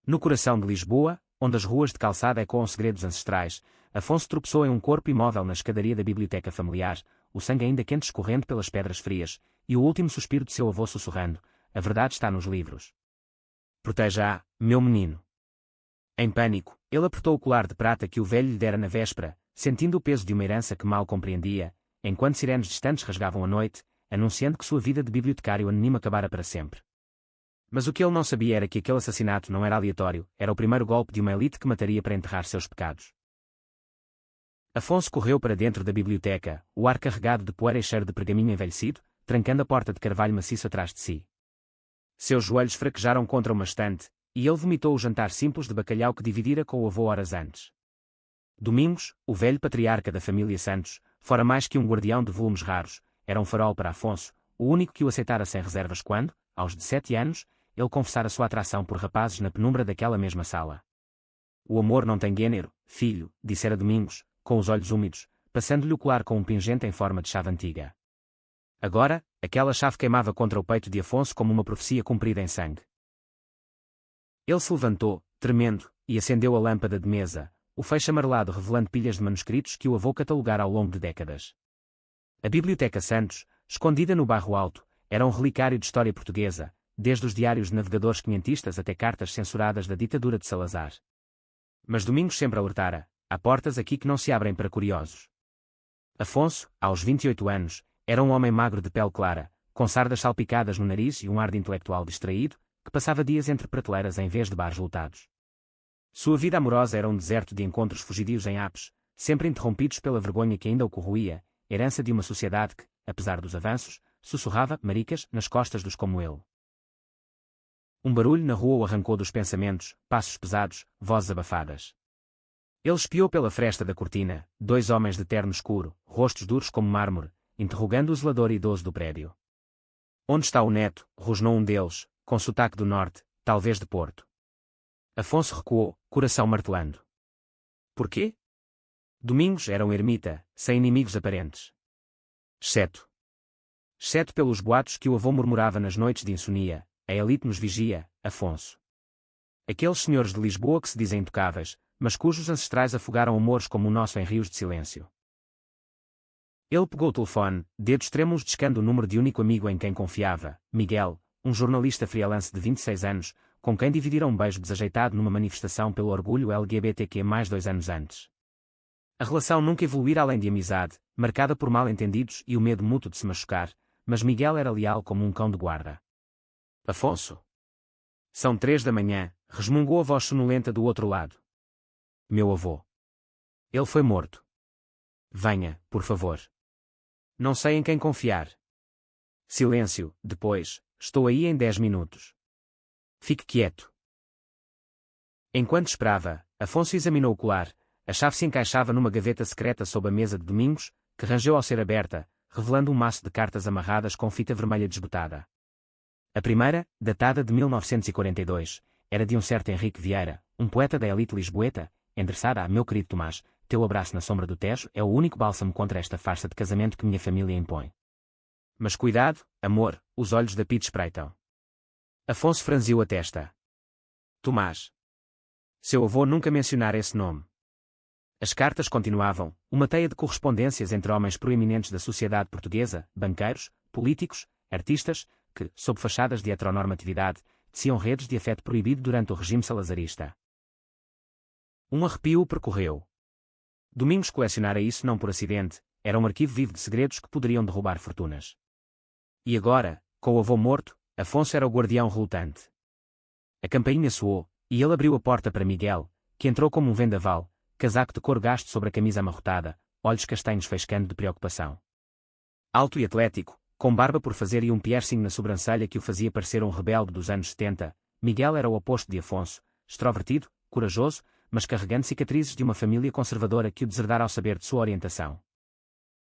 No coração de Lisboa, onde as ruas de calçada ecoam segredos ancestrais, Afonso tropeçou em um corpo imóvel na escadaria da biblioteca familiar, o sangue ainda quente escorrendo pelas pedras frias, e o último suspiro de seu avô sussurrando: a verdade está nos livros. Proteja-a, meu menino. Em pânico, ele apertou o colar de prata que o velho lhe dera na véspera, sentindo o peso de uma herança que mal compreendia, enquanto sirenes distantes rasgavam a noite, anunciando que sua vida de bibliotecário anônimo acabara para sempre. Mas o que ele não sabia era que aquele assassinato não era aleatório, era o primeiro golpe de uma elite que mataria para enterrar seus pecados. Afonso correu para dentro da biblioteca, o ar carregado de poeira e cheiro de pergaminho envelhecido, trancando a porta de carvalho maciço atrás de si. Seus joelhos fraquejaram contra uma estante, e ele vomitou o jantar simples de bacalhau que dividira com o avô horas antes. Domingos, o velho patriarca da família Santos, fora mais que um guardião de volumes raros, era um farol para Afonso, o único que o aceitara sem reservas quando, aos 17 anos, ele confessara sua atração por rapazes na penumbra daquela mesma sala. O amor não tem gênero, filho, dissera Domingos, com os olhos úmidos, passando-lhe o colar com um pingente em forma de chave antiga. Agora, aquela chave queimava contra o peito de Afonso como uma profecia cumprida em sangue. Ele se levantou, tremendo, e acendeu a lâmpada de mesa, o feixe amarelado revelando pilhas de manuscritos que o avô catalogara ao longo de décadas. A Biblioteca Santos, escondida no Bairro Alto, era um relicário de história portuguesa, desde os diários de navegadores quinhentistas até cartas censuradas da ditadura de Salazar. Mas Domingos sempre alertara: há portas aqui que não se abrem para curiosos. Afonso, aos 28 anos, era um homem magro de pele clara, com sardas salpicadas no nariz e um ar de intelectual distraído, que passava dias entre prateleiras em vez de bares lotados. Sua vida amorosa era um deserto de encontros fugidios em apes, sempre interrompidos pela vergonha que ainda o corroía, herança de uma sociedade que, apesar dos avanços, sussurrava maricas nas costas dos como ele. Um barulho na rua o arrancou dos pensamentos, passos pesados, vozes abafadas. Ele espiou pela fresta da cortina, dois homens de terno escuro, rostos duros como mármore, interrogando o zelador idoso do prédio. Onde está o neto? Rosnou um deles, com sotaque do norte, talvez de Porto. Afonso recuou, coração martelando. Porquê? Domingos era um ermita, sem inimigos aparentes. Exceto pelos boatos que o avô murmurava nas noites de insonia: a elite nos vigia, Afonso. Aqueles senhores de Lisboa que se dizem intocáveis, mas cujos ancestrais afogaram amores como o nosso em rios de silêncio. Ele pegou o telefone, dedos trêmulos discando o número de único amigo em quem confiava, Miguel, um jornalista freelance de 26 anos, com quem dividira um beijo desajeitado numa manifestação pelo orgulho LGBTQ mais 2 anos antes. A relação nunca evoluíra além de amizade, marcada por mal-entendidos e o medo mútuo de se machucar, mas Miguel era leal como um cão de guarda. Afonso. São 3 da manhã, resmungou a voz sonolenta do outro lado. Meu avô. Ele foi morto. Venha, por favor. Não sei em quem confiar. Silêncio, depois, estou aí em 10 minutos. Fique quieto. Enquanto esperava, Afonso examinou o colar. A chave se encaixava numa gaveta secreta sob a mesa de Domingos, que rangeu ao ser aberta, revelando um maço de cartas amarradas com fita vermelha desbotada. A primeira, datada de 1942, era de um certo Henrique Vieira, um poeta da elite lisboeta, endereçada a meu querido Tomás: teu abraço na sombra do Tejo é o único bálsamo contra esta farsa de casamento que minha família impõe. Mas cuidado, amor, os olhos da Pete espreitam. Afonso franziu a testa. Tomás. Seu avô nunca mencionara esse nome. As cartas continuavam, uma teia de correspondências entre homens proeminentes da sociedade portuguesa, banqueiros, políticos, artistas, que, sob fachadas de heteronormatividade, teciam redes de afeto proibido durante o regime salazarista. Um arrepio o percorreu. Domingos colecionara isso não por acidente, era um arquivo vivo de segredos que poderiam derrubar fortunas. E agora, com o avô morto, Afonso era o guardião relutante. A campainha soou, e ele abriu a porta para Miguel, que entrou como um vendaval, casaco de couro gasto sobre a camisa amarrotada, olhos castanhos faiscando de preocupação. Alto e atlético, com barba por fazer e um piercing na sobrancelha que o fazia parecer um rebelde dos anos 70, Miguel era o oposto de Afonso, extrovertido, corajoso, mas carregando cicatrizes de uma família conservadora que o deserdara ao saber de sua orientação.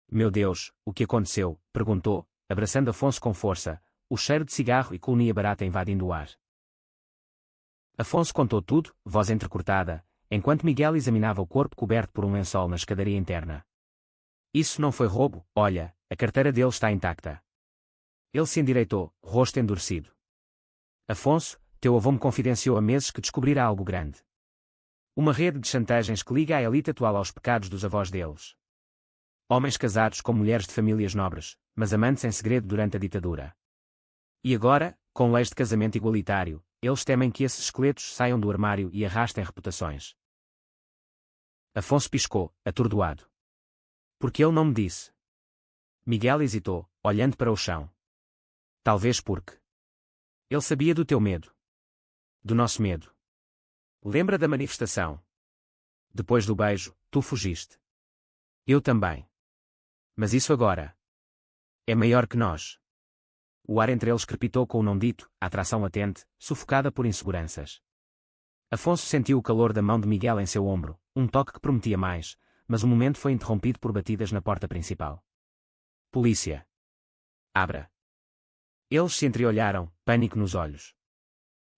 Meu Deus, o que aconteceu? Perguntou, abraçando Afonso com força, o cheiro de cigarro e colonia barata invadindo o ar. Afonso contou tudo, voz entrecortada, enquanto Miguel examinava o corpo coberto por um lençol na escadaria interna. Isso não foi roubo, olha, a carteira dele está intacta. Ele se endireitou, rosto endurecido. Afonso, teu avô me confidenciou há meses que descobrira algo grande. Uma rede de chantagens que liga a elite atual aos pecados dos avós deles. Homens casados com mulheres de famílias nobres, mas amantes em segredo durante a ditadura. E agora, com leis de casamento igualitário, eles temem que esses esqueletos saiam do armário e arrastem reputações. Afonso piscou, atordoado. Porque ele não me disse? Miguel hesitou, olhando para o chão. Talvez porque ele sabia do teu medo. Do nosso medo. Lembra da manifestação? Depois do beijo, tu fugiste. Eu também. Mas isso agora é maior que nós. O ar entre eles crepitou com o não dito, a atração latente, sufocada por inseguranças. Afonso sentiu o calor da mão de Miguel em seu ombro, um toque que prometia mais, mas o momento foi interrompido por batidas na porta principal. Polícia! Abra! Eles se entreolharam, pânico nos olhos.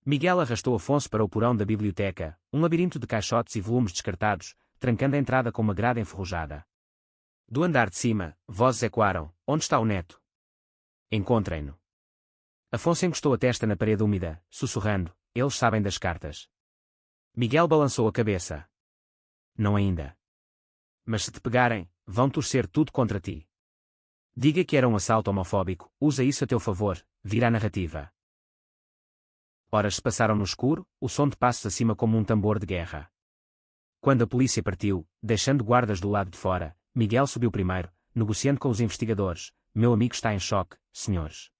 Miguel arrastou Afonso para o porão da biblioteca, um labirinto de caixotes e volumes descartados, trancando a entrada com uma grade enferrujada. Do andar de cima, vozes ecoaram: onde está o neto? Encontrem-no. Afonso encostou a testa na parede úmida, sussurrando: eles sabem das cartas. Miguel balançou a cabeça. Não ainda. Mas se te pegarem, vão torcer tudo contra ti. Diga que era um assalto homofóbico, usa isso a teu favor, vira a narrativa. Horas se passaram no escuro, o som de passos acima como um tambor de guerra. Quando a polícia partiu, deixando guardas do lado de fora, Miguel subiu primeiro, negociando com os investigadores: meu amigo está em choque, senhores.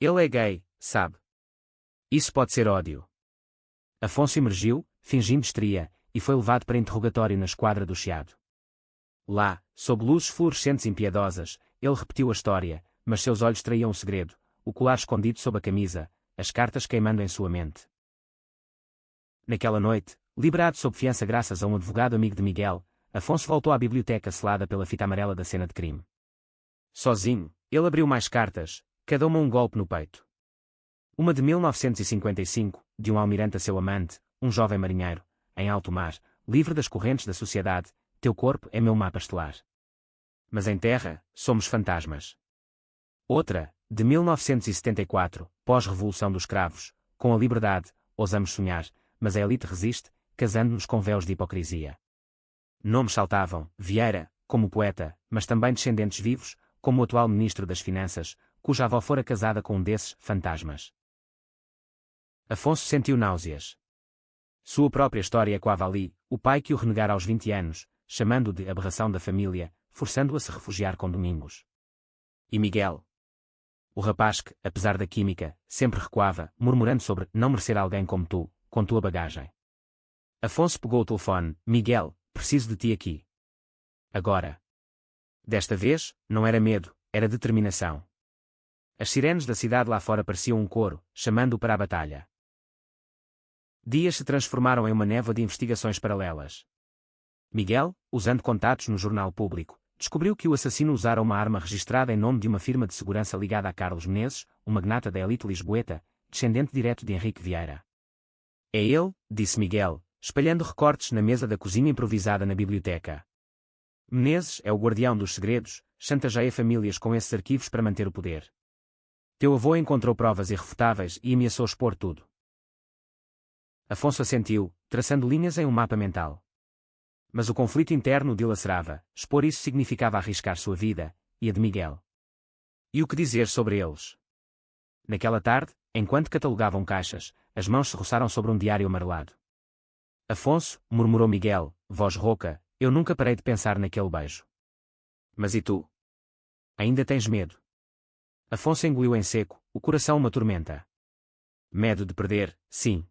Ele é gay, sabe? Isso pode ser ódio. Afonso emergiu, fingindo histeria, e foi levado para interrogatório na esquadra do Chiado. Lá, sob luzes fluorescentes impiedosas, ele repetiu a história, mas seus olhos traíam o segredo, o colar escondido sob a camisa, as cartas queimando em sua mente. Naquela noite, liberado sob fiança graças a um advogado amigo de Miguel, Afonso voltou à biblioteca selada pela fita amarela da cena de crime. Sozinho, ele abriu mais cartas, cada uma um golpe no peito. Uma de 1955, de um almirante a seu amante, um jovem marinheiro, em alto mar, livre das correntes da sociedade: teu corpo é meu mapa estelar. Mas em terra, somos fantasmas. Outra, de 1974, pós-revolução dos cravos: com a liberdade, ousamos sonhar, mas a elite resiste, casando-nos com véus de hipocrisia. Nomes saltavam: Vieira, como poeta, mas também descendentes vivos, como o atual ministro das Finanças, cuja avó fora casada com um desses fantasmas. Afonso sentiu náuseas. Sua própria história ecoava ali: o pai que o renegara aos 20 anos, chamando-o de aberração da família, forçando-o a se refugiar com Domingos. E Miguel? O rapaz que, apesar da química, sempre recuava, murmurando sobre não merecer alguém como tu, com tua bagagem. Afonso pegou o telefone: Miguel, preciso de ti aqui. Agora. Desta vez, não era medo, era determinação. As sirenes da cidade lá fora pareciam um coro, chamando-o para a batalha. Dias se transformaram em uma névoa de investigações paralelas. Miguel, usando contatos no jornal público, descobriu que o assassino usara uma arma registrada em nome de uma firma de segurança ligada a Carlos Menezes, um magnata da elite lisboeta, descendente direto de Henrique Vieira. É ele, disse Miguel, espalhando recortes na mesa da cozinha improvisada na biblioteca. Menezes é o guardião dos segredos, chantageia famílias com esses arquivos para manter o poder. Teu avô encontrou provas irrefutáveis e ameaçou expor tudo. Afonso assentiu, traçando linhas em um mapa mental. Mas o conflito interno o dilacerava: expor isso significava arriscar sua vida, e a de Miguel. E o que dizer sobre eles? Naquela tarde, enquanto catalogavam caixas, as mãos se roçaram sobre um diário amarelado. Afonso, murmurou Miguel, voz rouca, eu nunca parei de pensar naquele beijo. Mas e tu? Ainda tens medo? Afonso engoliu em seco, o coração uma tormenta. Medo de perder, sim.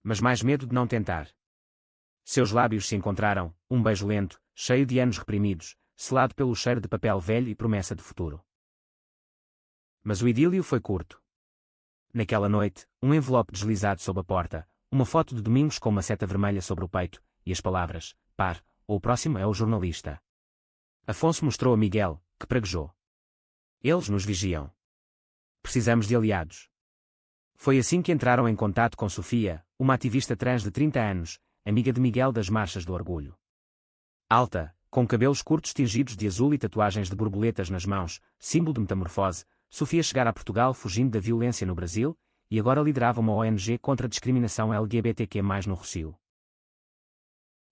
Mas mais medo de não tentar. Seus lábios se encontraram, um beijo lento, cheio de anos reprimidos, selado pelo cheiro de papel velho e promessa de futuro. Mas o idílio foi curto. Naquela noite, um envelope deslizado sob a porta, uma foto de Domingos com uma seta vermelha sobre o peito, e as palavras: par, ou o próximo é o jornalista. Afonso mostrou a Miguel, que praguejou. Eles nos vigiam. Precisamos de aliados. Foi assim que entraram em contato com Sofia, uma ativista trans de 30 anos, amiga de Miguel das Marchas do Orgulho. Alta, com cabelos curtos tingidos de azul e tatuagens de borboletas nas mãos, símbolo de metamorfose, Sofia chegara a Portugal fugindo da violência no Brasil, e agora liderava uma ONG contra a discriminação LGBTQ+, no Rossio.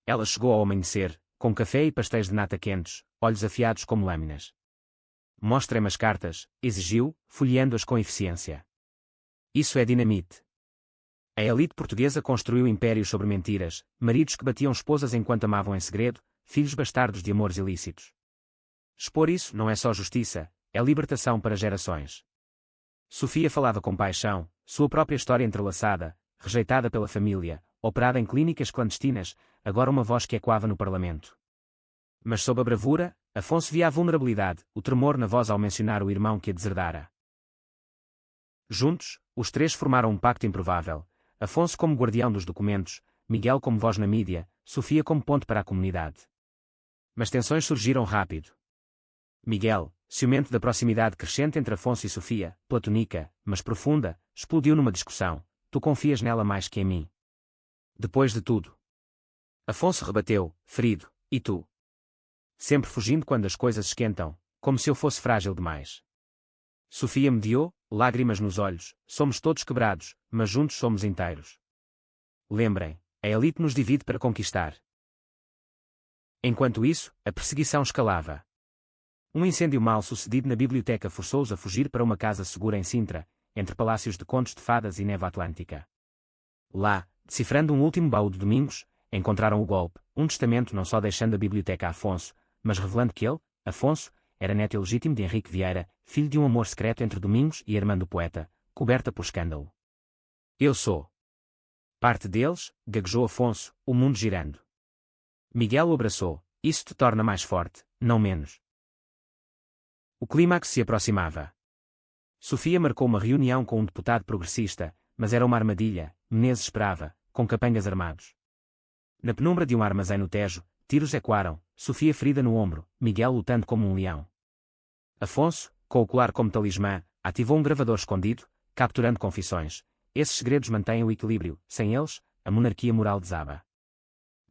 Ela chegou ao amanhecer, com café e pastéis de nata quentes, olhos afiados como lâminas. Mostrem-me as cartas, exigiu, folheando-as com eficiência. Isso é dinamite. A elite portuguesa construiu impérios sobre mentiras, maridos que batiam esposas enquanto amavam em segredo, filhos bastardos de amores ilícitos. Expor isso não é só justiça, é libertação para gerações. Sofia falava com paixão, sua própria história entrelaçada, rejeitada pela família, operada em clínicas clandestinas, agora uma voz que ecoava no parlamento. Mas sob a bravura, Afonso via a vulnerabilidade, o tremor na voz ao mencionar o irmão que a deserdara. Juntos, os três formaram um pacto improvável, Afonso como guardião dos documentos, Miguel como voz na mídia, Sofia como ponte para a comunidade. Mas tensões surgiram rápido. Miguel, ciumento da proximidade crescente entre Afonso e Sofia, platônica, mas profunda, explodiu numa discussão: tu confias nela mais que em mim. Depois de tudo. Afonso rebateu, ferido, e tu? Sempre fugindo quando as coisas esquentam, como se eu fosse frágil demais. Sofia mediou, lágrimas nos olhos, somos todos quebrados, mas juntos somos inteiros. Lembrem, a elite nos divide para conquistar. Enquanto isso, a perseguição escalava. Um incêndio mal sucedido na biblioteca forçou-os a fugir para uma casa segura em Sintra, entre palácios de contos de fadas e neve atlântica. Lá, decifrando um último baú de Domingos, encontraram o golpe, um testamento não só deixando a biblioteca a Afonso, mas revelando que ele, Afonso, era neto ilegítimo de Henrique Vieira, filho de um amor secreto entre Domingos e Armando Poeta, coberta por escândalo. Eu sou parte deles, gaguejou Afonso, o mundo girando. Miguel o abraçou, isso te torna mais forte, não menos. O clímax se aproximava. Sofia marcou uma reunião com um deputado progressista, mas era uma armadilha, Menezes esperava, com capangas armados. Na penumbra de um armazém no Tejo, tiros ecoaram, Sofia ferida no ombro, Miguel lutando como um leão. Afonso, com o colar como talismã, ativou um gravador escondido, capturando confissões. Esses segredos mantêm o equilíbrio, sem eles, a monarquia moral desaba.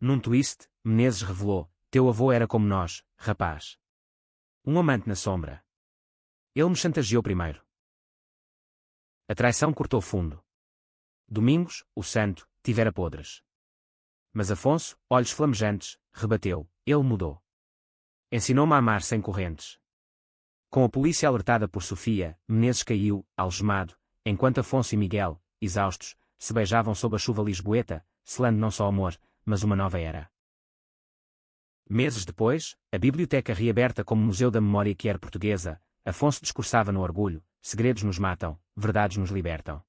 Num twist, Menezes revelou: teu avô era como nós, rapaz. Um amante na sombra. Ele me chantageou primeiro. A traição cortou fundo. Domingos, o santo, tivera podres. Mas Afonso, olhos flamejantes, rebateu: ele mudou. Ensinou-me a amar sem correntes. Com a polícia alertada por Sofia, Menezes caiu, algemado, enquanto Afonso e Miguel, exaustos, se beijavam sob a chuva lisboeta, selando não só amor, mas uma nova era. Meses depois, a biblioteca reaberta como museu da memória que era portuguesa, Afonso discursava no orgulho: segredos nos matam, verdades nos libertam.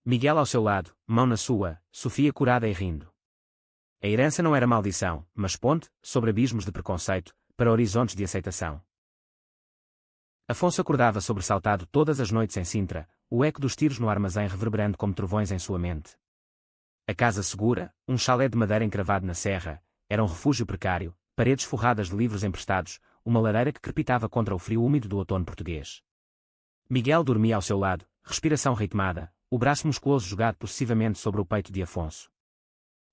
Miguel ao seu lado, mão na sua, Sofia curada e rindo. A herança não era maldição, mas ponte, sobre abismos de preconceito, para horizontes de aceitação. Afonso acordava sobressaltado todas as noites em Sintra, o eco dos tiros no armazém reverberando como trovões em sua mente. A casa segura, um chalé de madeira encravado na serra, era um refúgio precário, paredes forradas de livros emprestados, uma lareira que crepitava contra o frio úmido do outono português. Miguel dormia ao seu lado, respiração ritmada, o braço musculoso jogado possessivamente sobre o peito de Afonso.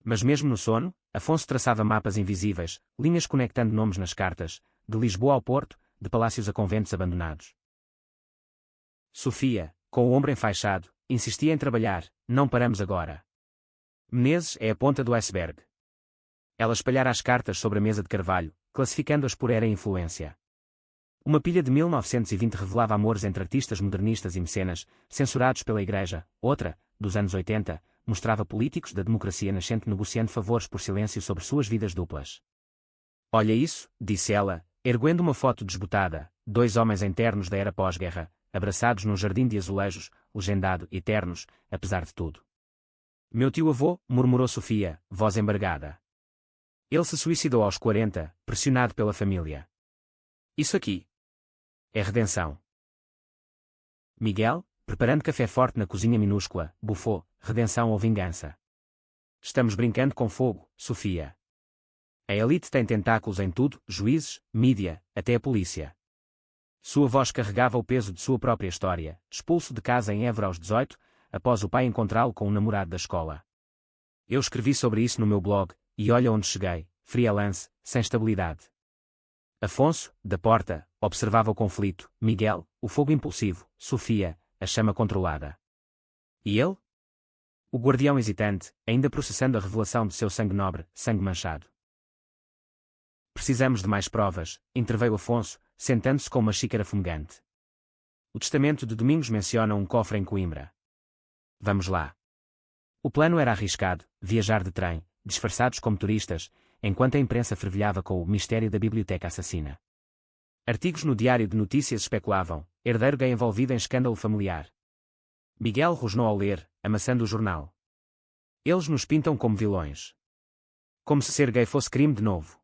Mas mesmo no sono, Afonso traçava mapas invisíveis, linhas conectando nomes nas cartas, de Lisboa ao Porto, de palácios a conventos abandonados. Sofia, com o ombro enfaixado, insistia em trabalhar: não paramos agora. Menezes é a ponta do iceberg. Ela espalhara as cartas sobre a mesa de carvalho, classificando-as por era e influência. Uma pilha de 1920 revelava amores entre artistas modernistas e mecenas, censurados pela Igreja. Outra, dos anos 80, mostrava políticos da democracia nascente negociando favores por silêncio sobre suas vidas duplas. Olha isso, disse ela, erguendo uma foto desbotada, dois homens em ternos da era pós-guerra, abraçados num jardim de azulejos, legendado eternos, apesar de tudo. Meu tio-avô, murmurou Sofia, voz embargada. Ele se suicidou aos 40, pressionado pela família. Isso aqui é redenção. Miguel, preparando café forte na cozinha minúscula, bufou: redenção ou vingança? Estamos brincando com fogo, Sofia. A elite tem tentáculos em tudo, juízes, mídia, até a polícia. Sua voz carregava o peso de sua própria história, expulso de casa em Évora aos 18, após o pai encontrá-lo com um namorado da escola. Eu escrevi sobre isso no meu blog, e olha onde cheguei, freelance, sem estabilidade. Afonso, da porta, observava o conflito, Miguel, o fogo impulsivo, Sofia, a chama controlada. E ele? O guardião hesitante, ainda processando a revelação de seu sangue nobre, sangue manchado. Precisamos de mais provas, interveio Afonso, sentando-se com uma xícara fumegante. O testamento de Domingos menciona um cofre em Coimbra. Vamos lá. O plano era arriscado, viajar de trem, disfarçados como turistas, enquanto a imprensa fervilhava com o mistério da biblioteca assassina. Artigos no Diário de Notícias especulavam, herdeiro gay envolvido em escândalo familiar. Miguel rosnou ao ler, amassando o jornal. Eles nos pintam como vilões. Como se ser gay fosse crime de novo.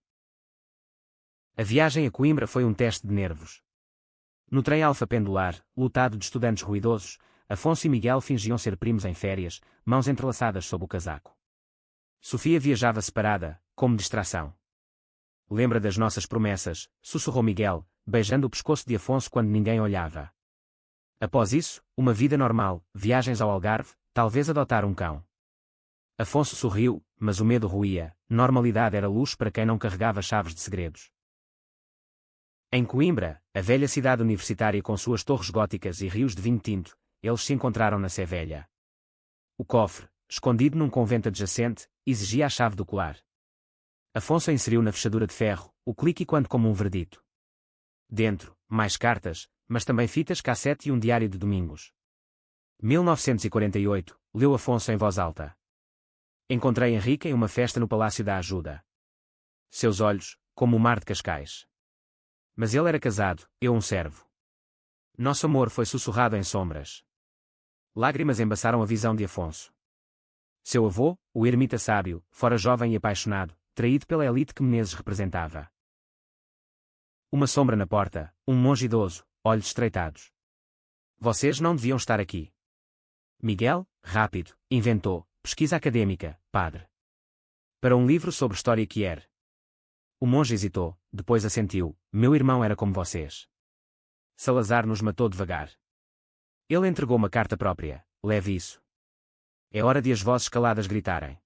A viagem a Coimbra foi um teste de nervos. No trem alfa pendular, lotado de estudantes ruidosos, Afonso e Miguel fingiam ser primos em férias, mãos entrelaçadas sob o casaco. Sofia viajava separada, como distração. Lembra das nossas promessas, sussurrou Miguel, beijando o pescoço de Afonso quando ninguém olhava. Após isso, uma vida normal, viagens ao Algarve, talvez adotar um cão. Afonso sorriu, mas o medo roía, normalidade era luxo para quem não carregava chaves de segredos. Em Coimbra, a velha cidade universitária com suas torres góticas e rios de vinho tinto, eles se encontraram na Sé Velha. O cofre, escondido num convento adjacente, exigia a chave do colar. Afonso a inseriu na fechadura de ferro, o clique quando como um verdito. Dentro, mais cartas, mas também fitas cassete e um diário de Domingos. 1948, leu Afonso em voz alta. Encontrei Henrique em uma festa no Palácio da Ajuda. Seus olhos, como o mar de Cascais. Mas ele era casado, eu um servo. Nosso amor foi sussurrado em sombras. Lágrimas embaçaram a visão de Afonso. Seu avô, o ermita sábio, fora jovem e apaixonado, traído pela elite que Menezes representava. Uma sombra na porta, um monge idoso, olhos estreitados. Vocês não deviam estar aqui. Miguel, rápido, inventou, pesquisa acadêmica, padre. Para um livro sobre história que era. O monge hesitou, depois assentiu, meu irmão era como vocês. Salazar nos matou devagar. Ele entregou uma carta própria, leve isso. É hora de as vozes caladas gritarem.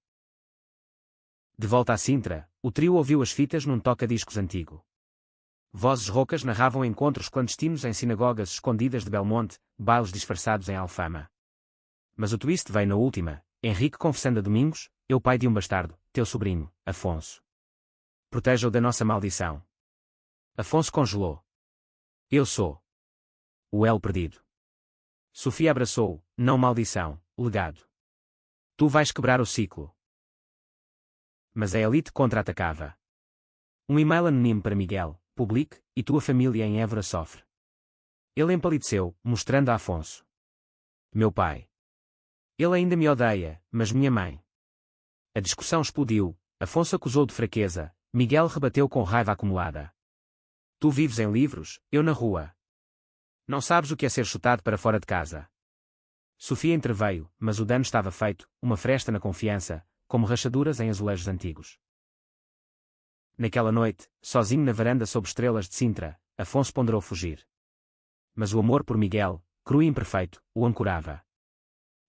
De volta a Sintra, o trio ouviu as fitas num toca-discos antigo. Vozes roucas narravam encontros clandestinos em sinagogas escondidas de Belmonte, bailes disfarçados em Alfama. Mas o twist veio na última, Henrique confessando a Domingos, eu pai de um bastardo, teu sobrinho, Afonso. Proteja-o da nossa maldição. Afonso congelou. Eu sou o elo perdido. Sofia abraçou-o, não maldição, legado. Tu vais quebrar o ciclo. Mas a elite contra-atacava. Um e-mail anónimo para Miguel, publique, e tua família em Évora sofre. Ele empalideceu, mostrando a Afonso. Meu pai. Ele ainda me odeia, mas minha mãe. A discussão explodiu, Afonso acusou de fraqueza, Miguel rebateu com raiva acumulada. Tu vives em livros, eu na rua. Não sabes o que é ser chutado para fora de casa. Sofia interveio, mas o dano estava feito, uma fresta na confiança, como rachaduras em azulejos antigos. Naquela noite, sozinho na varanda sob estrelas de Sintra, Afonso ponderou fugir. Mas o amor por Miguel, cru e imperfeito, o ancorava.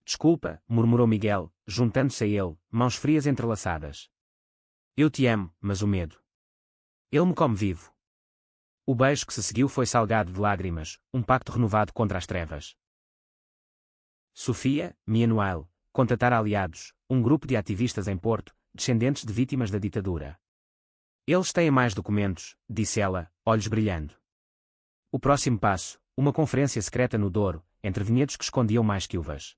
Desculpa, murmurou Miguel, juntando-se a ele, mãos frias entrelaçadas. Eu te amo, mas o medo. Ele me come vivo. O beijo que se seguiu foi salgado de lágrimas, um pacto renovado contra as trevas. Sofia, Mianuel, contatar aliados, um grupo de ativistas em Porto, descendentes de vítimas da ditadura. Eles têm mais documentos, disse ela, olhos brilhando. O próximo passo, uma conferência secreta no Douro, entre vinhedos que escondiam mais que uvas.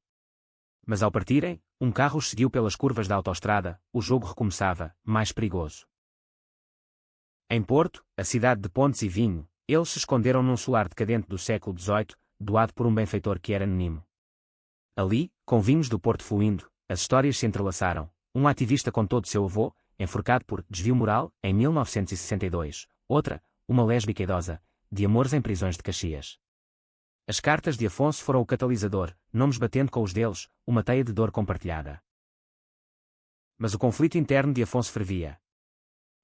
Mas ao partirem, um carro os seguiu pelas curvas da autoestrada, o jogo recomeçava, mais perigoso. Em Porto, a cidade de pontes e vinho, eles se esconderam num solar decadente do século XVIII, doado por um benfeitor que era anónimo. Ali, com vinhos do Porto fluindo, as histórias se entrelaçaram, um ativista contou de seu avô, enforcado por desvio moral, em 1962, outra, uma lésbica idosa, de amores em prisões de Caxias. As cartas de Afonso foram o catalisador, nomes batendo com os deles, uma teia de dor compartilhada. Mas o conflito interno de Afonso fervia.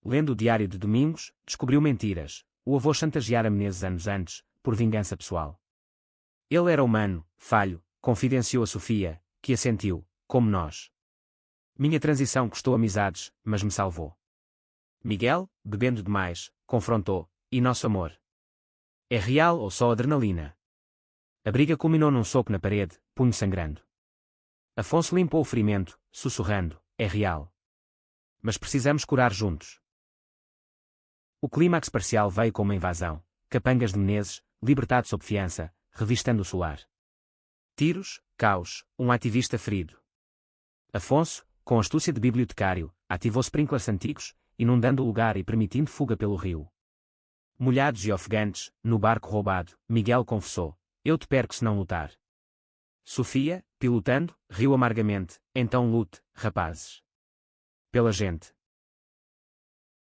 Lendo o diário de Domingos, descobriu mentiras, o avô chantageara Menezes anos antes, por vingança pessoal. Ele era humano, falho, confidenciou a Sofia, que assentiu, como nós. Minha transição custou amizades, mas me salvou. Miguel, bebendo demais, confrontou, e nosso amor? É real ou só adrenalina? A briga culminou num soco na parede, punho sangrando. Afonso limpou o ferimento, sussurrando: é real. Mas precisamos curar juntos. O clímax parcial veio com uma invasão. Capangas de Menezes, libertado sob fiança, revistando o solar. Tiros, caos, um ativista ferido. Afonso, com astúcia de bibliotecário, ativou sprinklers antigos, inundando o lugar e permitindo fuga pelo rio. Molhados e ofegantes, no barco roubado, Miguel confessou: eu te perco se não lutar. Sofia, pilotando, riu amargamente: então lute, rapazes. Pela gente.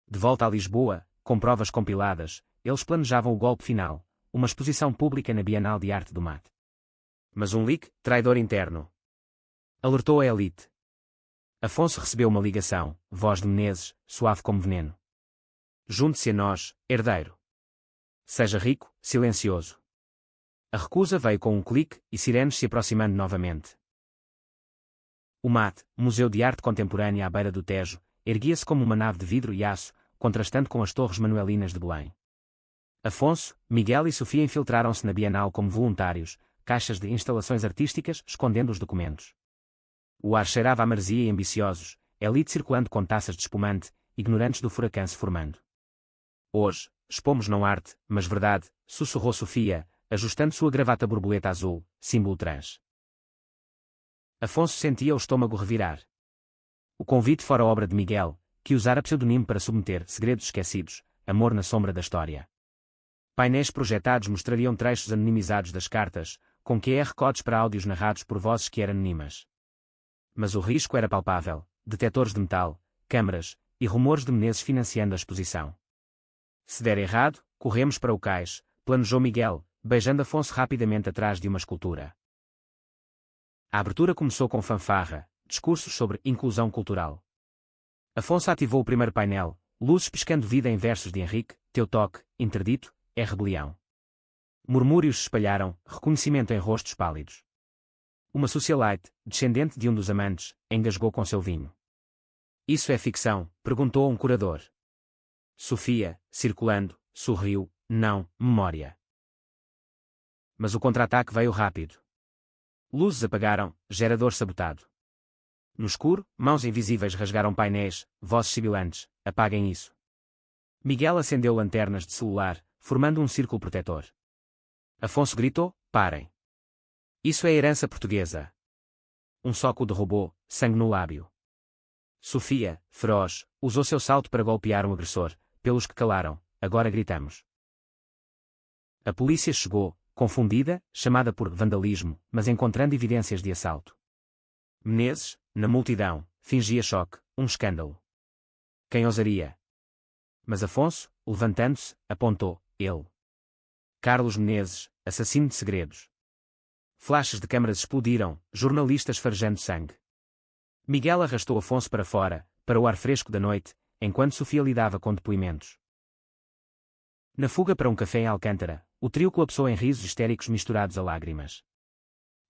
De volta a Lisboa, com provas compiladas, eles planejavam o golpe final, uma exposição pública na Bienal de Arte do Mate. Mas um leak, traidor interno, alertou a elite. Afonso recebeu uma ligação, voz de Menezes, suave como veneno. Junte-se a nós, herdeiro. Seja rico, silencioso. A recusa veio com um clique e sirenes se aproximando novamente. O MAT, Museu de Arte Contemporânea à beira do Tejo, erguia-se como uma nave de vidro e aço, contrastando com as torres manuelinas de Belém. Afonso, Miguel e Sofia infiltraram-se na Bienal como voluntários, caixas de instalações artísticas escondendo os documentos. O ar cheirava a maresia e ambiciosos, elite circulando com taças de espumante, ignorantes do furacão se formando. Hoje, expomos não arte, mas verdade, sussurrou Sofia, ajustando sua gravata borboleta azul, símbolo trans. Afonso sentia o estômago revirar. O convite fora obra de Miguel, que usara pseudonimo para submeter segredos esquecidos, amor na sombra da história. Painéis projetados mostrariam trechos anonimizados das cartas, com QR codes para áudios narrados por vozes que eram anônimas. Mas o risco era palpável: detectores de metal, câmaras e rumores de Menezes financiando a exposição. Se der errado, corremos para o cais, planejou Miguel, beijando Afonso rapidamente atrás de uma escultura. A abertura começou com fanfarra, discursos sobre inclusão cultural. Afonso ativou o primeiro painel, luzes piscando vida em versos de Henrique: teu toque, interdito, é rebelião. Murmúrios se espalharam, reconhecimento em rostos pálidos. Uma socialite, descendente de um dos amantes, engasgou com seu vinho. Isso é ficção? Perguntou um curador. Sofia, circulando, sorriu: não, memória. Mas o contra-ataque veio rápido. Luzes apagaram, gerador sabotado. No escuro, mãos invisíveis rasgaram painéis, vozes sibilantes: apaguem isso. Miguel acendeu lanternas de celular, formando um círculo protetor. Afonso gritou: parem. Isso é herança portuguesa. Um soco o derrubou, sangue no lábio. Sofia, feroz, usou seu salto para golpear um agressor, pelos que calaram: agora gritamos. A polícia chegou, confundida, chamada por vandalismo, mas encontrando evidências de assalto. Menezes, na multidão, fingia choque: um escândalo. Quem ousaria? Mas Afonso, levantando-se, apontou: ele. Carlos Menezes, assassino de segredos. Flashes de câmaras explodiram, jornalistas farejando sangue. Miguel arrastou Afonso para fora, para o ar fresco da noite, enquanto Sofia lidava com depoimentos. Na fuga para um café em Alcântara, o trio colapsou em risos histéricos misturados a lágrimas.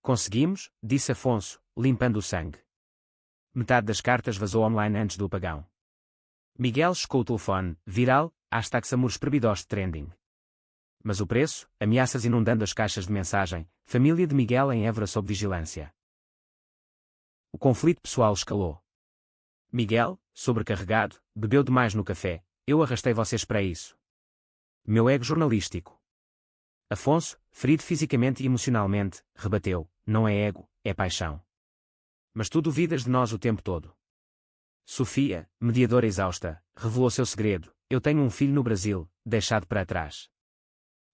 Conseguimos, disse Afonso, limpando o sangue. Metade das cartas vazou online antes do apagão. Miguel checou o telefone, viral, #Samures Probidos trending. Mas o preço, ameaças inundando as caixas de mensagem, família de Miguel em Évora sob vigilância. O conflito pessoal escalou. Miguel, sobrecarregado, bebeu demais no café: eu arrastei vocês para isso. Meu ego jornalístico. Afonso, ferido fisicamente e emocionalmente, rebateu: não é ego, é paixão. Mas tu duvidas de nós o tempo todo. Sofia, mediadora exausta, revelou seu segredo: eu tenho um filho no Brasil, deixado para trás.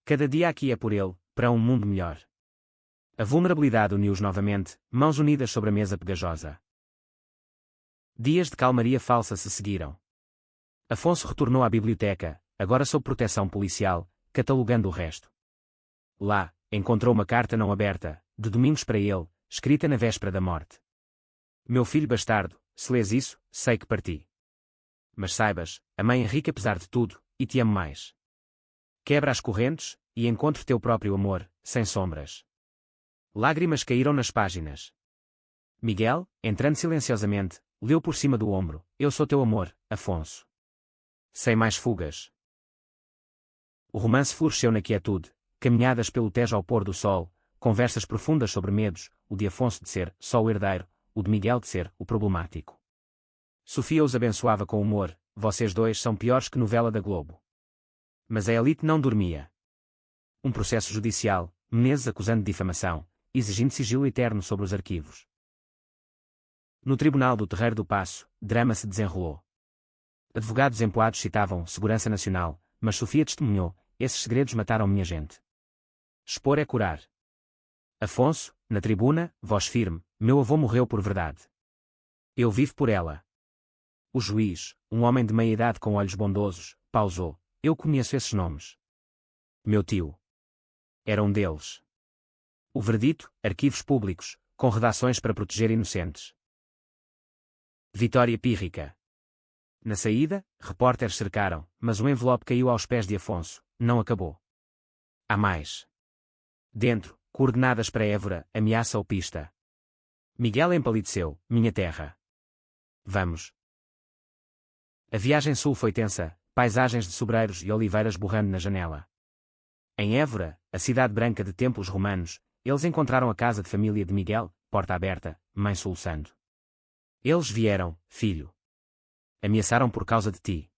Cada dia aqui é por ele, para um mundo melhor. A vulnerabilidade uniu-os novamente, mãos unidas sobre a mesa pegajosa. Dias de calmaria falsa se seguiram. Afonso retornou à biblioteca, agora sob proteção policial, catalogando o resto. Lá, encontrou uma carta não aberta, de Domingos para ele, escrita na véspera da morte. Meu filho bastardo, se lês isso, sei que parti. Mas saibas, a mãe é rica apesar de tudo, e te amo mais. Quebra as correntes, e encontre teu próprio amor, sem sombras. Lágrimas caíram nas páginas. Miguel, entrando silenciosamente, leu por cima do ombro: eu sou teu amor, Afonso. Sem mais fugas. O romance floresceu na quietude, caminhadas pelo Tejo ao pôr do sol, conversas profundas sobre medos, o de Afonso de ser só o herdeiro, o de Miguel de ser o problemático. Sofia os abençoava com humor: vocês dois são piores que novela da Globo. Mas a elite não dormia. Um processo judicial, Menezes acusando de difamação, exigindo sigilo eterno sobre os arquivos. No tribunal do Terreiro do Paço, drama se desenrolou. Advogados empoados citavam segurança nacional, mas Sofia testemunhou: esses segredos mataram minha gente. Expor é curar. Afonso, na tribuna, voz firme: meu avô morreu por verdade. Eu vivo por ela. O juiz, um homem de meia idade com olhos bondosos, pausou: eu conheço esses nomes. Meu tio era um deles. O veredito: arquivos públicos, com redações para proteger inocentes. Vitória pírrica. Na saída, repórteres cercaram, mas o envelope caiu aos pés de Afonso: não acabou. Há mais. Dentro, coordenadas para Évora, ameaça ou pista. Miguel empalideceu: minha terra. Vamos. A viagem sul foi tensa, paisagens de sobreiros e oliveiras borrando na janela. Em Évora, a cidade branca de templos romanos, eles encontraram a casa de família de Miguel, porta aberta, mãe soluçando. Eles vieram, filho. Ameaçaram por causa de ti.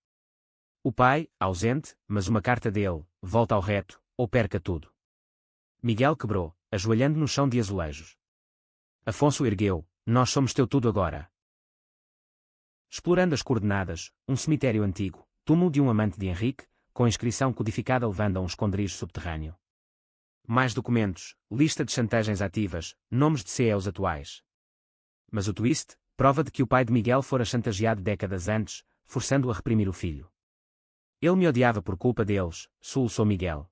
O pai, ausente, mas uma carta dele: volta ao reto, ou perca tudo. Miguel quebrou, ajoelhando no chão de azulejos. Afonso ergueu: nós somos teu tudo agora. Explorando as coordenadas, um cemitério antigo, túmulo de um amante de Henrique, com inscrição codificada levando a um esconderijo subterrâneo. Mais documentos, lista de chantagens ativas, nomes de CEOs atuais. Mas o twist: prova de que o pai de Miguel fora chantageado décadas antes, forçando-o a reprimir o filho. Ele me odiava por culpa deles, soluçou Miguel.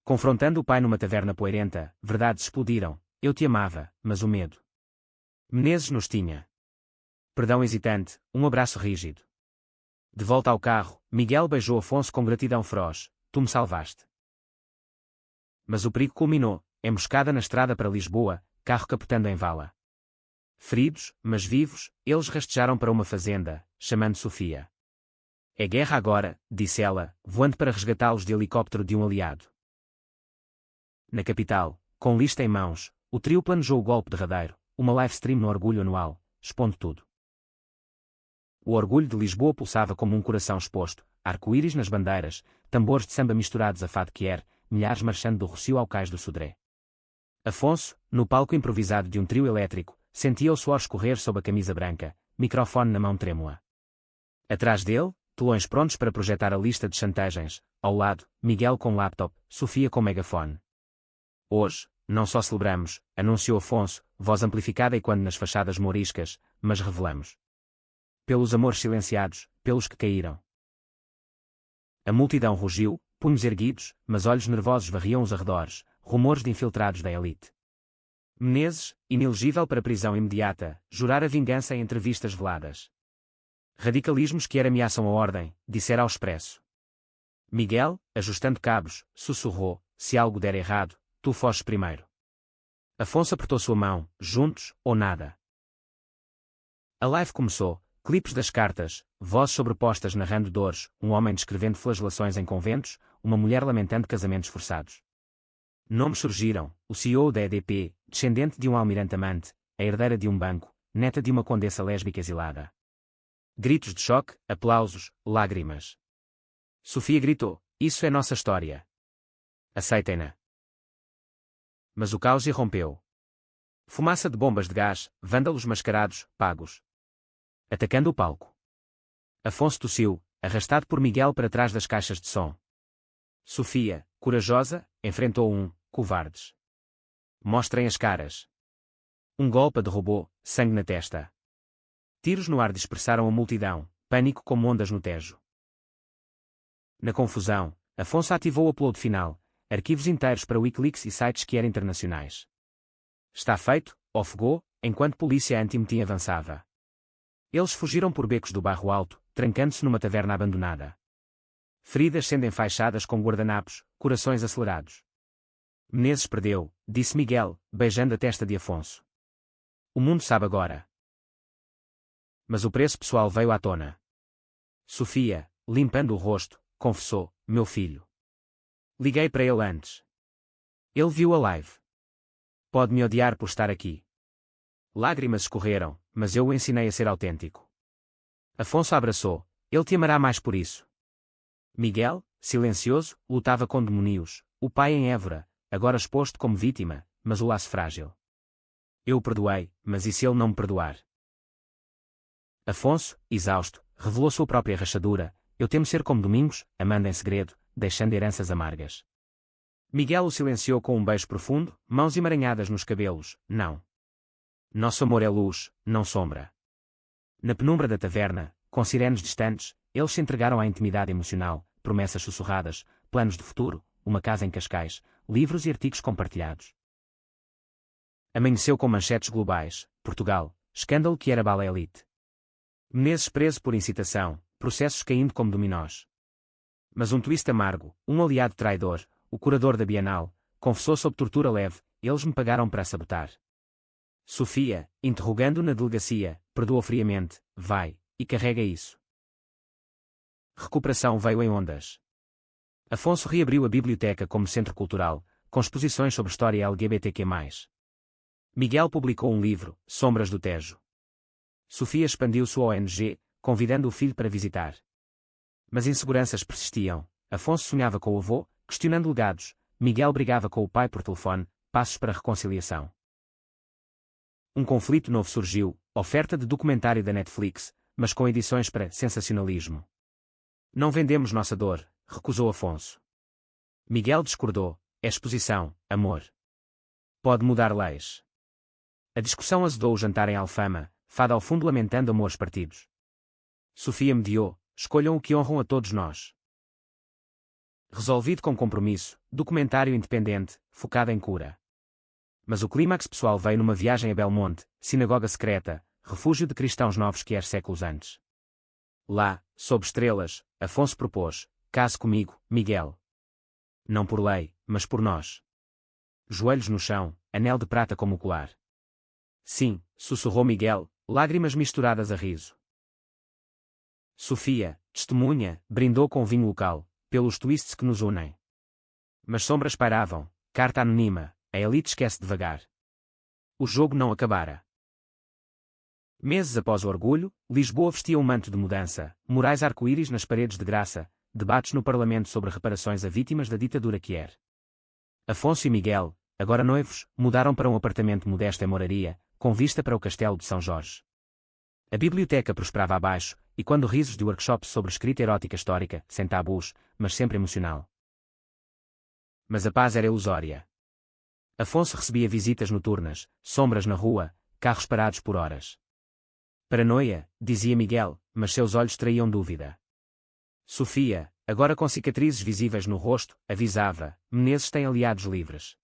Confrontando o pai numa taverna poeirenta, verdades explodiram: eu te amava, mas o medo. Menezes nos tinha. Perdão hesitante, um abraço rígido. De volta ao carro, Miguel beijou Afonso com gratidão feroz: tu me salvaste. Mas o perigo culminou: emboscada na estrada para Lisboa, carro capotando em vala. Feridos, mas vivos, eles rastejaram para uma fazenda, chamando Sofia. É guerra agora, disse ela, voando para resgatá-los de helicóptero de um aliado. Na capital, com lista em mãos, o trio planejou o golpe derradeiro, uma live stream no Orgulho Anual, expondo tudo. O orgulho de Lisboa pulsava como um coração exposto, arco-íris nas bandeiras, tambores de samba misturados a fado quier, milhares marchando do Rossio ao cais do Sodré. Afonso, no palco improvisado de um trio elétrico, sentia o suor escorrer sob a camisa branca, microfone na mão trêmula. Atrás dele, telões prontos para projetar a lista de chantagens, ao lado, Miguel com laptop, Sofia com megafone. Hoje, não só celebramos, anunciou Afonso, voz amplificada e quando nas fachadas mouriscas, mas revelamos. Pelos amores silenciados, pelos que caíram. A multidão rugiu, punhos erguidos, mas olhos nervosos varriam os arredores, rumores de infiltrados da elite. Menezes, inelegível para prisão imediata, jurara vingança em entrevistas veladas. Radicalismos que ameaçam a ordem, dissera ao expresso. Miguel, ajustando cabos, sussurrou: se algo der errado, tu foges primeiro. Afonso apertou sua mão: juntos, ou nada. A live começou, clipes das cartas, vozes sobrepostas narrando dores, um homem descrevendo flagelações em conventos, uma mulher lamentando casamentos forçados. Nomes surgiram: o CEO da EDP, descendente de um almirante amante, a herdeira de um banco, neta de uma condessa lésbica exilada. Gritos de choque, aplausos, lágrimas. Sofia gritou: isso é nossa história. Aceitem-na. Mas o caos irrompeu. Fumaça de bombas de gás, vândalos mascarados, pagos. Atacando o palco. Afonso tossiu, arrastado por Miguel para trás das caixas de som. Sofia, corajosa, enfrentou covardes. Mostrem as caras. Um golpe derrubou, sangue na testa. Tiros no ar dispersaram a multidão, pânico como ondas no Tejo. Na confusão, Afonso ativou o upload final, arquivos inteiros para Wikileaks e sites que eram internacionais. Está feito, ofegou, enquanto polícia anti-motim avançava. Eles fugiram por becos do Bairro Alto, trancando-se numa taverna abandonada. Feridas sendo enfaixadas com guardanapos, corações acelerados. Menezes perdeu, disse Miguel, beijando a testa de Afonso. O mundo sabe agora. Mas o preço pessoal veio à tona. Sofia, limpando o rosto, confessou: meu filho. Liguei para ele antes. Ele viu a live. Pode me odiar por estar aqui. Lágrimas escorreram, mas eu o ensinei a ser autêntico. Afonso abraçou. Ele te amará mais por isso. Miguel, silencioso, lutava com demónios, o pai em Évora, agora exposto como vítima, mas o laço frágil. Eu o perdoei, mas e se ele não me perdoar? Afonso, exausto, revelou sua própria rachadura. Eu temo ser como Domingos, amando em segredo, deixando heranças amargas. Miguel o silenciou com um beijo profundo, mãos emaranhadas nos cabelos. Não. Nosso amor é luz, não sombra. Na penumbra da taverna, com sirenes distantes, eles se entregaram à intimidade emocional, promessas sussurradas, planos de futuro, uma casa em Cascais, livros e artigos compartilhados. Amanheceu com manchetes globais. Portugal, escândalo que era bala elite. Menezes preso por incitação, processos caindo como dominós. Mas um twist amargo, um aliado traidor, o curador da Bienal, confessou sob tortura leve, eles me pagaram para sabotar. Sofia, interrogando na delegacia, perdoou friamente, vai, e carrega isso. Recuperação veio em ondas. Afonso reabriu a biblioteca como centro cultural, com exposições sobre história LGBTQ+. Miguel publicou um livro, Sombras do Tejo. Sofia expandiu sua ONG, convidando o filho para visitar. Mas inseguranças persistiam. Afonso sonhava com o avô, questionando legados. Miguel brigava com o pai por telefone, passos para reconciliação. Um conflito novo surgiu, oferta de documentário da Netflix, mas com edições para sensacionalismo. Não vendemos nossa dor, recusou Afonso. Miguel discordou, é exposição, amor. Pode mudar leis. A discussão azedou o jantar em Alfama, fada ao fundo lamentando amores partidos. Sofia mediou, escolham o que honram a todos nós. Resolvido com compromisso, documentário independente, focado em cura. Mas o clímax pessoal veio numa viagem a Belmonte, sinagoga secreta, refúgio de cristãos novos que séculos antes. Lá, sob estrelas, Afonso propôs, case comigo, Miguel. Não por lei, mas por nós. Joelhos no chão, anel de prata como colar. Sim, sussurrou Miguel, lágrimas misturadas a riso. Sofia, testemunha, brindou com vinho local, pelos twists que nos unem. Mas sombras pairavam, carta anônima, a elite esquece devagar. O jogo não acabara. Meses após o orgulho, Lisboa vestia um manto de mudança, murais arco-íris nas paredes de graça, debates no Parlamento sobre reparações a vítimas da ditadura Quier. Afonso e Miguel, agora noivos, mudaram para um apartamento modesto em Moraria, com vista para o castelo de São Jorge. A biblioteca prosperava abaixo, e quando risos de workshops sobre escrita erótica histórica, sem tabus, mas sempre emocional. Mas a paz era ilusória. Afonso recebia visitas noturnas, sombras na rua, carros parados por horas. Paranoia, dizia Miguel, mas seus olhos traíam dúvida. Sofia, agora com cicatrizes visíveis no rosto, avisava, Menezes tem aliados livres.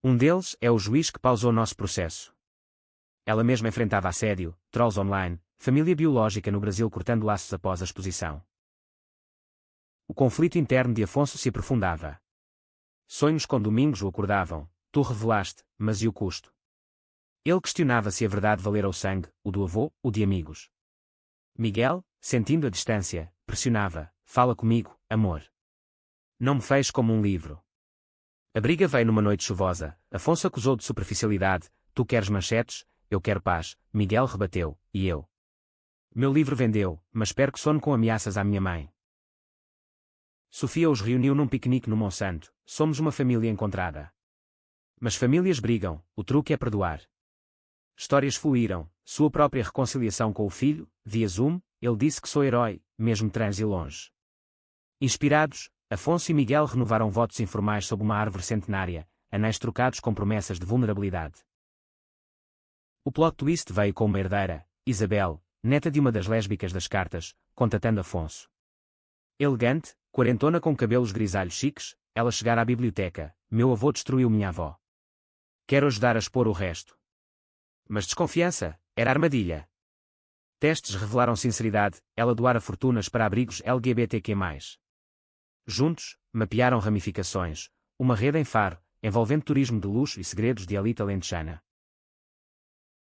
Um deles é o juiz que pausou nosso processo. Ela mesma enfrentava assédio, trolls online, família biológica no Brasil cortando laços após a exposição. O conflito interno de Afonso se aprofundava. Sonhos com Domingos o acordavam, tu revelaste, mas e o custo? Ele questionava se a verdade valera o sangue, o do avô, o de amigos. Miguel, sentindo a distância, pressionava, fala comigo, amor. Não me fez como um livro. A briga veio numa noite chuvosa, Afonso acusou de superficialidade, tu queres manchetes, eu quero paz, Miguel rebateu, e eu? Meu livro vendeu, mas perco sono com ameaças à minha mãe. Sofia os reuniu num piquenique no Monsanto, somos uma família encontrada. Mas famílias brigam, o truque é perdoar. Histórias fluíram, sua própria reconciliação com o filho, via Zoom, ele disse que sou herói, mesmo trans e longe. Inspirados, Afonso e Miguel renovaram votos informais sob uma árvore centenária, anéis trocados com promessas de vulnerabilidade. O plot twist veio com uma herdeira, Isabel, neta de uma das lésbicas das cartas, contatando Afonso. Elegante, quarentona com cabelos grisalhos chiques, ela chegara à biblioteca, meu avô destruiu minha avó. Quero ajudar a expor o resto. Mas desconfiança, era armadilha. Testes revelaram sinceridade, ela doara fortunas para abrigos LGBTQ+. Juntos, mapearam ramificações, uma rede em Faro, envolvendo turismo de luxo e segredos de elite alentejana.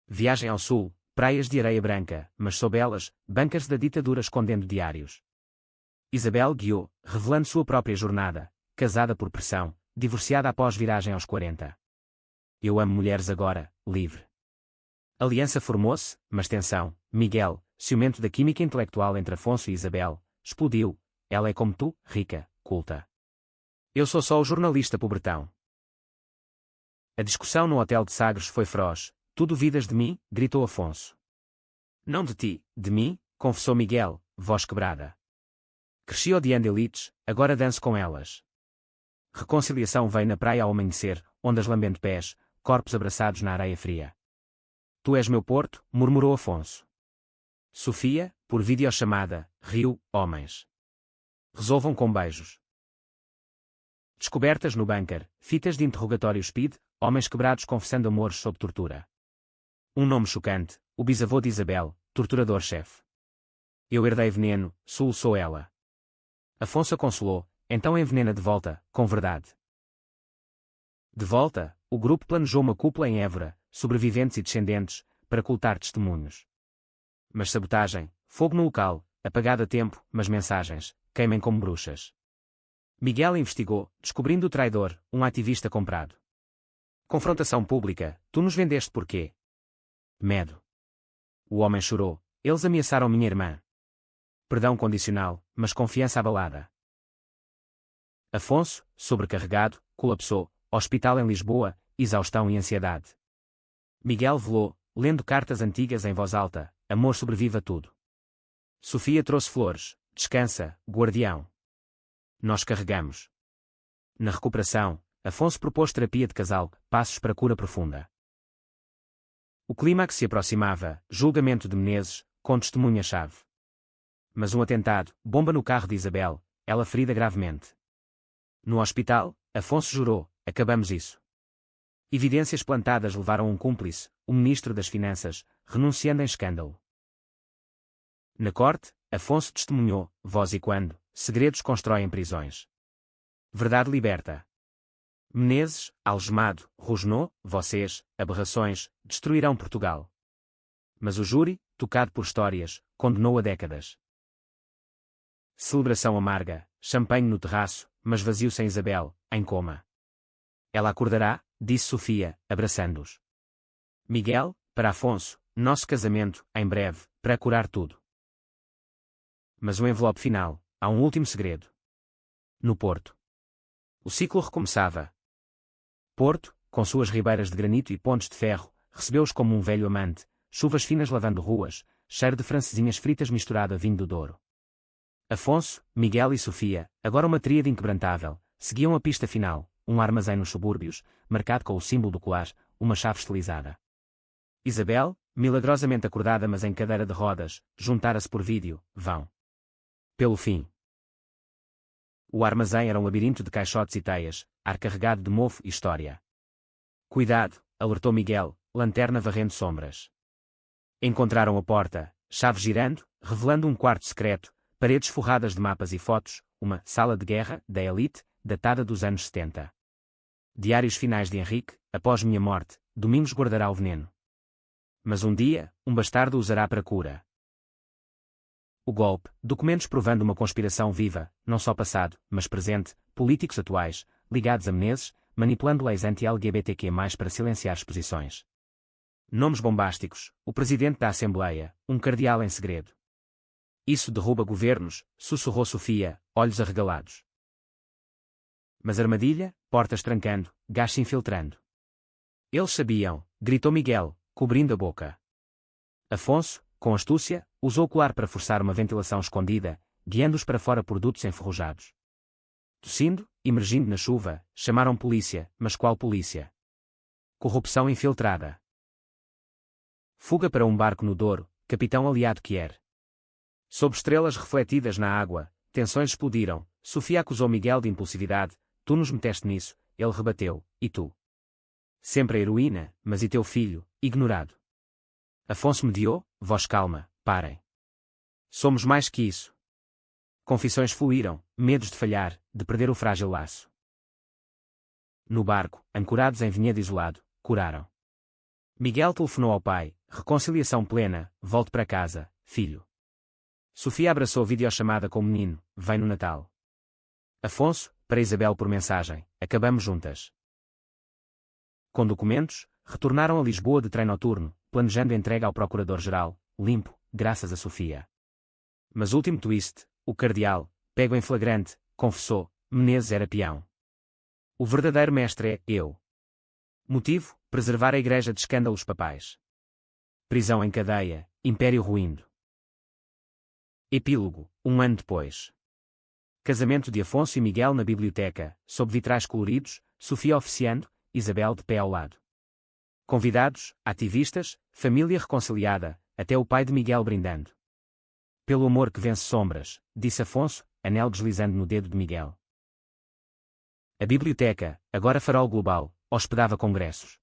Viagem ao sul, praias de areia branca, mas sob elas, bancas da ditadura escondendo diários. Isabel guiou, revelando sua própria jornada, casada por pressão, divorciada após viragem aos 40. Eu amo mulheres agora, livre. Aliança formou-se, mas tensão. Miguel, ciumento da química intelectual entre Afonso e Isabel, explodiu. Ela é como tu, rica, culta. Eu sou só o jornalista pobretão. A discussão no hotel de Sagres foi feroz. Tu duvidas de mim? Gritou Afonso. Não de ti, de mim, confessou Miguel, voz quebrada. Cresci odiando elites, agora danço com elas. Reconciliação veio na praia ao amanhecer, ondas lambendo pés, corpos abraçados na areia fria. Tu és meu porto, murmurou Afonso. Sofia, por videochamada, riu, homens. Resolvam com beijos. Descobertas no bunker, fitas de interrogatório speed, homens quebrados confessando amores sob tortura. Um nome chocante, o bisavô de Isabel, torturador-chefe. Eu herdei veneno, soluçou ela. Afonso a consolou, então envenena de volta, com verdade. De volta, o grupo planejou uma cúpula em Évora, sobreviventes e descendentes, para ocultar testemunhos. Mas sabotagem, fogo no local, apagado a tempo, mas mensagens, queimem como bruxas. Miguel investigou, descobrindo o traidor, um ativista comprado. Confrontação pública, tu nos vendeste por quê? Medo. O homem chorou, eles ameaçaram minha irmã. Perdão condicional, mas confiança abalada. Afonso, sobrecarregado, colapsou, hospital em Lisboa, exaustão e ansiedade. Miguel velou, lendo cartas antigas em voz alta, amor sobrevive a tudo. Sofia trouxe flores, descansa, guardião. Nós carregamos. Na recuperação, Afonso propôs terapia de casal, passos para cura profunda. O clímax se aproximava, julgamento de Menezes, com testemunha-chave. Mas um atentado, bomba no carro de Isabel, ela ferida gravemente. No hospital, Afonso jurou, acabamos isso. Evidências plantadas levaram um cúmplice, o ministro das Finanças, renunciando em escândalo. Na corte, Afonso testemunhou, voz e quando, segredos constroem prisões. Verdade liberta. Menezes, algemado, rosnou, vocês, aberrações, destruirão Portugal. Mas o júri, tocado por histórias, condenou a décadas. Celebração amarga, champanhe no terraço, mas vazio sem Isabel, em coma. Ela acordará, disse Sofia, abraçando-os. Miguel, para Afonso, nosso casamento, em breve, para curar tudo. Mas o envelope final, há um último segredo. No Porto. O ciclo recomeçava. Porto, com suas ribeiras de granito e pontes de ferro, recebeu-os como um velho amante, chuvas finas lavando ruas, cheiro de francesinhas fritas misturado a vinho do Douro. Afonso, Miguel e Sofia, agora uma tríade inquebrantável, seguiam a pista final, um armazém nos subúrbios, marcado com o símbolo do colar, uma chave estilizada. Isabel, milagrosamente acordada mas em cadeira de rodas, juntara-se por vídeo, vão. Pelo fim. O armazém era um labirinto de caixotes e teias, ar carregado de mofo e história. Cuidado, alertou Miguel, lanterna varrendo sombras. Encontraram a porta, chave girando, revelando um quarto secreto, paredes forradas de mapas e fotos, uma sala de guerra, da elite, datada dos anos 70. Diários finais de Henrique, após minha morte, Domingos guardará o veneno. Mas um dia, um bastardo usará para cura. O golpe, documentos provando uma conspiração viva, não só passado, mas presente, políticos atuais, ligados a Menezes, manipulando leis anti-LGBTQ+, para silenciar exposições. Nomes bombásticos, o presidente da Assembleia, um cardeal em segredo. Isso derruba governos, sussurrou Sofia, olhos arregalados. Mas armadilha, portas trancando, gás se infiltrando. Eles sabiam, gritou Miguel, cobrindo a boca. Afonso, com astúcia, usou o colar para forçar uma ventilação escondida, guiando-os para fora por dutos enferrujados. Tossindo, emergindo na chuva, chamaram polícia, mas qual polícia? Corrupção infiltrada. Fuga para um barco no Douro, capitão aliado Kier. Sob estrelas refletidas na água, tensões explodiram, Sofia acusou Miguel de impulsividade, tu nos meteste nisso, ele rebateu, e tu? Sempre a heroína, mas e teu filho, ignorado? Afonso mediou, voz calma, parem. Somos mais que isso. Confissões fluíram, medos de falhar, de perder o frágil laço. No barco, ancorados em vinhedo isolado, curaram. Miguel telefonou ao pai, reconciliação plena, volte para casa, filho. Sofia abraçou a videochamada com o menino, vem no Natal. Afonso, para Isabel por mensagem, acabamos juntas. Com documentos, retornaram a Lisboa de trem noturno, planejando entrega ao Procurador-Geral, limpo, graças a Sofia. Mas último twist, o cardeal, pego em flagrante, confessou, Menezes era peão. O verdadeiro mestre é eu. Motivo, preservar a Igreja de escândalos papais. Prisão em cadeia, império ruindo. Epílogo, 1 ano depois. Casamento de Afonso e Miguel na biblioteca, sob vitrais coloridos, Sofia oficiando, Isabel de pé ao lado. Convidados, ativistas, família reconciliada, até o pai de Miguel brindando. Pelo amor que vence sombras, disse Afonso, anel deslizando no dedo de Miguel. A biblioteca, agora farol global, hospedava congressos.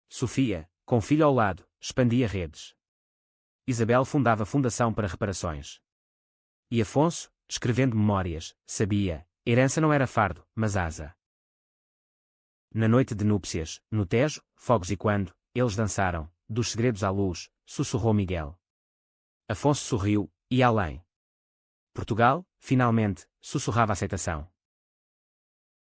Sofia, com filho ao lado, expandia redes. Isabel fundava fundação para reparações. E Afonso, escrevendo memórias, sabia, herança não era fardo, mas asa. Na noite de núpcias, no Tejo, fogos e quando, eles dançaram, dos segredos à luz, sussurrou Miguel. Afonso sorriu, e além. Portugal, finalmente, sussurrava aceitação.